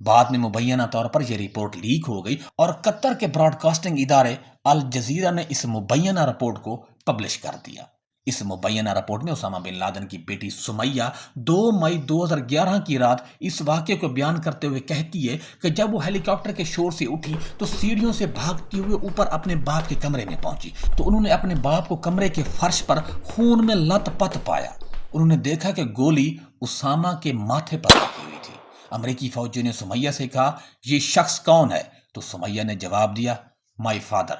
بعد میں مبینہ طور پر یہ رپورٹ لیک ہو گئی اور قطر کے براڈ کاسٹنگ ادارے الجزیرہ نے اس مبینہ رپورٹ کو پبلش کر دیا۔ اس مبینہ رپورٹ میں اسامہ بن لادن کی بیٹی سمیہ 2 مئی 2011 کی رات اس واقعے کو بیان کرتے ہوئے کہتی ہے کہ جب وہ ہیلی کاپٹر کے شور سے اٹھی تو سیڑھیوں سے بھاگتی ہوئے اوپر اپنے باپ کے کمرے میں پہنچی تو انہوں نے اپنے باپ کو کمرے کے فرش پر خون میں لت پت پایا۔ انہوں نے دیکھا کہ گولی اسامہ کے ماتھے پر رکھی ہوئی تھی۔ امریکی فوجیوں نے سمیہ سے کہا یہ شخص کون ہے؟ تو سمیہ نے جواب دیا مائی فادر،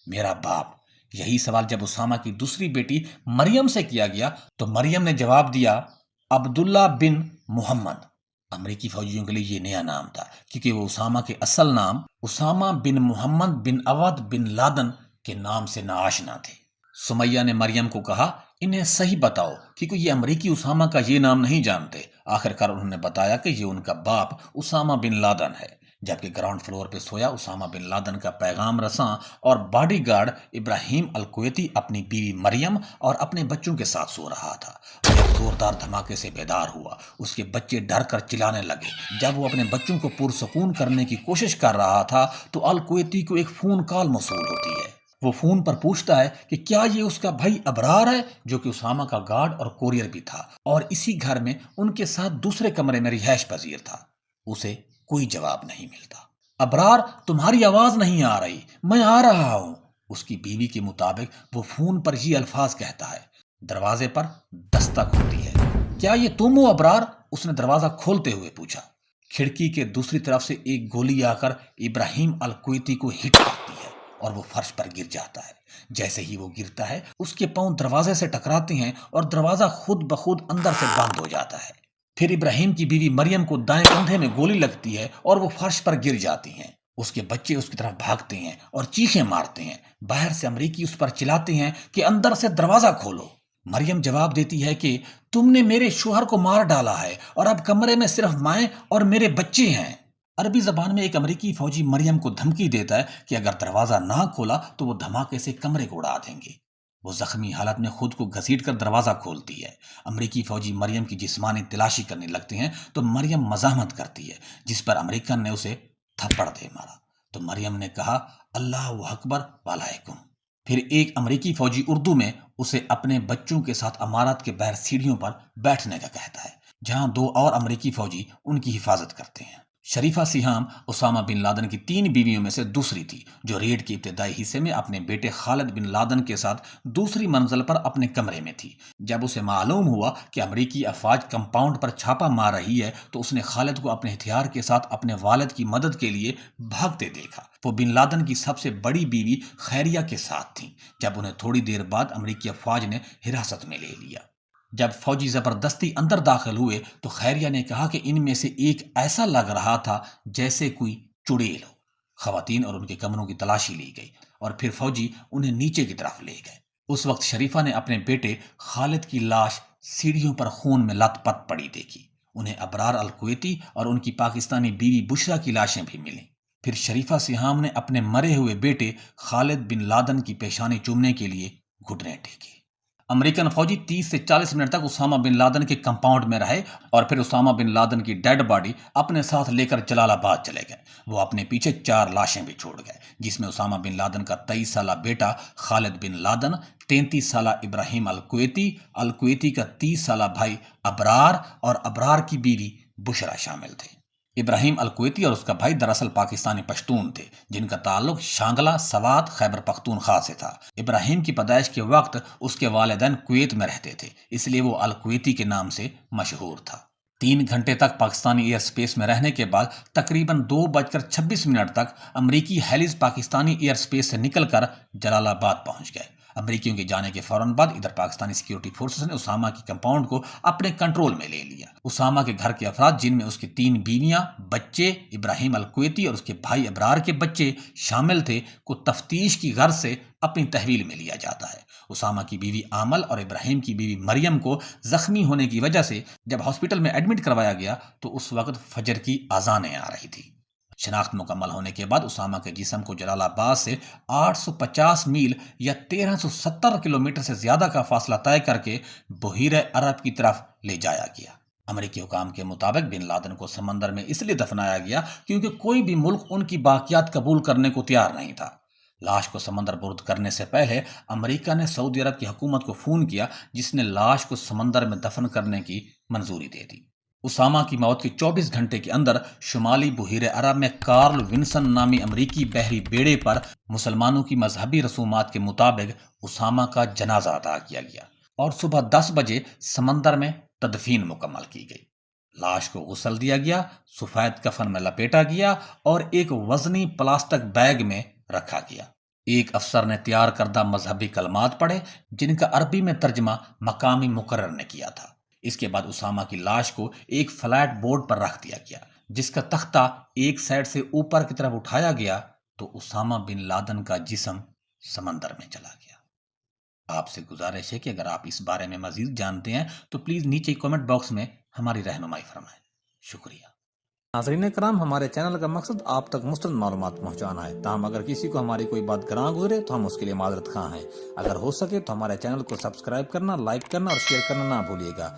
میرا باپ۔ یہی سوال جب اسامہ کی دوسری بیٹی مریم سے کیا گیا تو مریم نے جواب دیا عبداللہ بن محمد۔ امریکی فوجیوں کے لیے یہ نیا نام تھا کیونکہ وہ اسامہ کے اصل نام اسامہ بن محمد بن عود بن لادن کے نام سے ناآشنا تھے۔ سمیہ نے مریم کو کہا انہیں صحیح بتاؤ کیونکہ یہ امریکی اسامہ کا یہ نام نہیں جانتے۔ آخرکار انہوں نے بتایا کہ یہ ان کا باپ اسامہ بن لادن ہے، جبکہ گراؤنڈ فلور پہ سویا اسامہ بن لادن کا پیغام رساں اور باڈی گارڈ ابراہیم الکویتی اپنی بیوی مریم اور اپنے بچوں کے ساتھ سو رہا تھا۔ جب زوردار دھماکے سے بیدار ہوا، اس کے بچے ڈر کر چلانے لگے۔ جب وہ اپنے بچوں کو پرسکون کرنے کی کوشش کر رہا تھا تو الکویتی کو ایک فون کال موصول ہوتی ہے۔ وہ فون پر پوچھتا ہے کہ کیا یہ اس کا بھائی ابرار ہے، جو کہ اسامہ کا گارڈ اور کوریئر بھی تھا اور اسی گھر میں ان کے ساتھ دوسرے کمرے میں رہائش پذیر تھا۔ اسے کوئی جواب نہیں ملتا۔ ابرار تمہاری آواز نہیں آ رہی، میں آ رہا ہوں۔ اس کی بیوی کے مطابق وہ فون پر یہ الفاظ کہتا ہے۔ دروازے پر دستک ہوتی ہے۔ کیا یہ تم ہو ابرار؟ اس نے دروازہ کھولتے ہوئے پوچھا۔ کھڑکی کے دوسری طرف سے ایک گولی آ کر ابراہیم الکویتی کو ہٹ کرتی ہے اور وہ فرش پر گر جاتا ہے۔ جیسے ہی وہ گرتا ہے اس کے پاؤں دروازے سے ٹکراتے ہیں اور دروازہ خود بخود اندر سے بند ہو جاتا ہے۔ پھر ابراہیم کی بیوی مریم کو دائیں کندھے میں گولی لگتی ہے اور وہ فرش پر گر جاتی ہیں۔ اس کے بچے اس کی طرف بھاگتے ہیں اور چیخیں مارتے ہیں۔ باہر سے امریکی اس پر چلاتے ہیں کہ اندر سے دروازہ کھولو۔ مریم جواب دیتی ہے کہ تم نے میرے شوہر کو مار ڈالا ہے اور اب کمرے میں صرف میں اور میرے بچے ہیں۔ عربی زبان میں ایک امریکی فوجی مریم کو دھمکی دیتا ہے کہ اگر دروازہ نہ کھولا تو وہ دھماکے سے کمرے کو اڑا دیں گے۔ وہ زخمی حالت میں خود کو گھسیٹ کر دروازہ کھولتی ہے۔ امریکی فوجی مریم کی جسمانی تلاشی کرنے لگتے ہیں تو مریم مزاحمت کرتی ہے، جس پر امریکن نے اسے تھپڑ دے مارا۔ تو مریم نے کہا اللہ اکبر وعلیکم۔ پھر ایک امریکی فوجی اردو میں اسے اپنے بچوں کے ساتھ عمارت کے باہر سیڑھیوں پر بیٹھنے کا کہتا ہے، جہاں 2 اور امریکی فوجی ان کی حفاظت کرتے ہیں۔ شریفہ سیہام اسامہ بن لادن کی 3 بیویوں میں سے دوسری تھی، جو ریڈ کے ابتدائی حصے میں اپنے بیٹے خالد بن لادن کے ساتھ دوسری منزل پر اپنے کمرے میں تھی۔ جب اسے معلوم ہوا کہ امریکی افواج کمپاؤنڈ پر چھاپا مار رہی ہے تو اس نے خالد کو اپنے ہتھیار کے ساتھ اپنے والد کی مدد کے لیے بھاگتے دیکھا۔ وہ بن لادن کی سب سے بڑی بیوی خیریہ کے ساتھ تھیں، جب انہیں تھوڑی دیر بعد امریکی افواج نے حراست میں لے لیا۔ جب فوجی زبردستی اندر داخل ہوئے تو خیریہ نے کہا کہ ان میں سے ایک ایسا لگ رہا تھا جیسے کوئی چڑیل ہو۔ خواتین اور ان کے کمروں کی تلاشی لی گئی اور پھر فوجی انہیں نیچے کی طرف لے گئے۔ اس وقت شریفہ نے اپنے بیٹے خالد کی لاش سیڑھیوں پر خون میں لت پت پڑی دیکھی۔ انہیں ابرار الکویتی اور ان کی پاکستانی بیوی بشرا کی لاشیں بھی ملیں۔ پھر شریفہ سیہام نے اپنے مرے ہوئے بیٹے خالد بن لادن کی پیشانی چومنے کے لیے گھٹنے ٹیکے۔ امریکن فوجی 30 سے 40 منٹ تک اسامہ بن لادن کے کمپاؤنڈ میں رہے اور پھر اسامہ بن لادن کی ڈیڈ باڈی اپنے ساتھ لے کر جلال آباد چلے گئے۔ وہ اپنے پیچھے 4 لاشیں بھی چھوڑ گئے، جس میں اسامہ بن لادن کا 23 سالہ بیٹا خالد بن لادن، 33 سالہ ابراہیم الکویتی کا 30 سالہ بھائی ابرار اور ابرار کی بیوی بشرا شامل تھے۔ ابراہیم الکویتی اور اس کا بھائی دراصل پاکستانی پشتون تھے، جن کا تعلق شانگلہ، سوات، خیبر پختونخوا سے تھا۔ ابراہیم کی پیدائش کے وقت اس کے والدین کویت میں رہتے تھے، اس لیے وہ الکویتی کے نام سے مشہور تھا۔ 3 گھنٹے تک پاکستانی ایئر سپیس میں رہنے کے بعد تقریباً 2:26 تک امریکی ہیلیز پاکستانی ایئر سپیس سے نکل کر جلال آباد پہنچ گئے۔ امریکیوں کے جانے کے فوراً بعد ادھر پاکستانی سیکیورٹی فورسز نے اسامہ کی کمپاؤنڈ کو اپنے کنٹرول میں لے لیا۔ اسامہ کے گھر کے افراد، جن میں اس کی 3 بیویاں، بچے، ابراہیم الکویتی اور اس کے بھائی ابرار کے بچے شامل تھے، کو تفتیش کی غرض سے اپنی تحویل میں لیا جاتا ہے۔ اسامہ کی بیوی آمل اور ابراہیم کی بیوی مریم کو زخمی ہونے کی وجہ سے جب ہاسپٹل میں ایڈمٹ کروایا گیا تو اس وقت فجر کی اذانیں آ رہی تھی۔ شناخت مکمل ہونے کے بعد اسامہ کے جسم کو جلال آباد سے 850 میل یا 1370 کلومیٹر سے زیادہ کا فاصلہ طے کر کے بحیرہ عرب کی طرف لے جایا گیا۔ امریکی حکام کے مطابق بن لادن کو سمندر میں اس لیے دفنایا گیا کیونکہ کوئی بھی ملک ان کی باقیات قبول کرنے کو تیار نہیں تھا۔ لاش کو سمندر برد کرنے سے پہلے امریکہ نے سعودی عرب کی حکومت کو فون کیا، جس نے لاش کو سمندر میں دفن کرنے کی منظوری دے دی۔ اسامہ کی موت کے 24 گھنٹے کے اندر شمالی بحیرہ عرب میں کارل ونسن نامی امریکی بحری بیڑے پر مسلمانوں کی مذہبی رسومات کے مطابق اسامہ کا جنازہ ادا کیا گیا اور صبح 10 بجے سمندر میں تدفین مکمل کی گئی۔ لاش کو غسل دیا گیا، سفید کفن میں لپیٹا گیا اور ایک وزنی پلاسٹک بیگ میں رکھا گیا۔ ایک افسر نے تیار کردہ مذہبی کلمات پڑھے، جن کا عربی میں ترجمہ مقامی مقرر نے کیا تھا۔ اس کے بعد اسامہ کی لاش کو ایک فلیٹ بورڈ پر رکھ دیا گیا، جس کا تختہ ایک سائڈ سے اوپر کی طرف اٹھایا گیا تو اسامہ بن لادن کا جسم سمندر میں چلا گیا۔ آپ سے گزارش ہے کہ اگر آپ اس بارے میں مزید جانتے ہیں تو پلیز نیچے کامنٹ باکس میں ہماری رہنمائی فرمائیں۔ شکریہ۔ ناظرین کرام، ہمارے چینل کا مقصد آپ تک مستند معلومات پہنچانا ہے، تاہم اگر کسی کو ہماری کوئی بات گراں گزرے تو ہم اس کے لیے معذرت خواہ ہیں۔ اگر ہو سکے تو ہمارے چینل کو سبسکرائب کرنا، لائک کرنا اور شیئر کرنا نہ بھولیے گا۔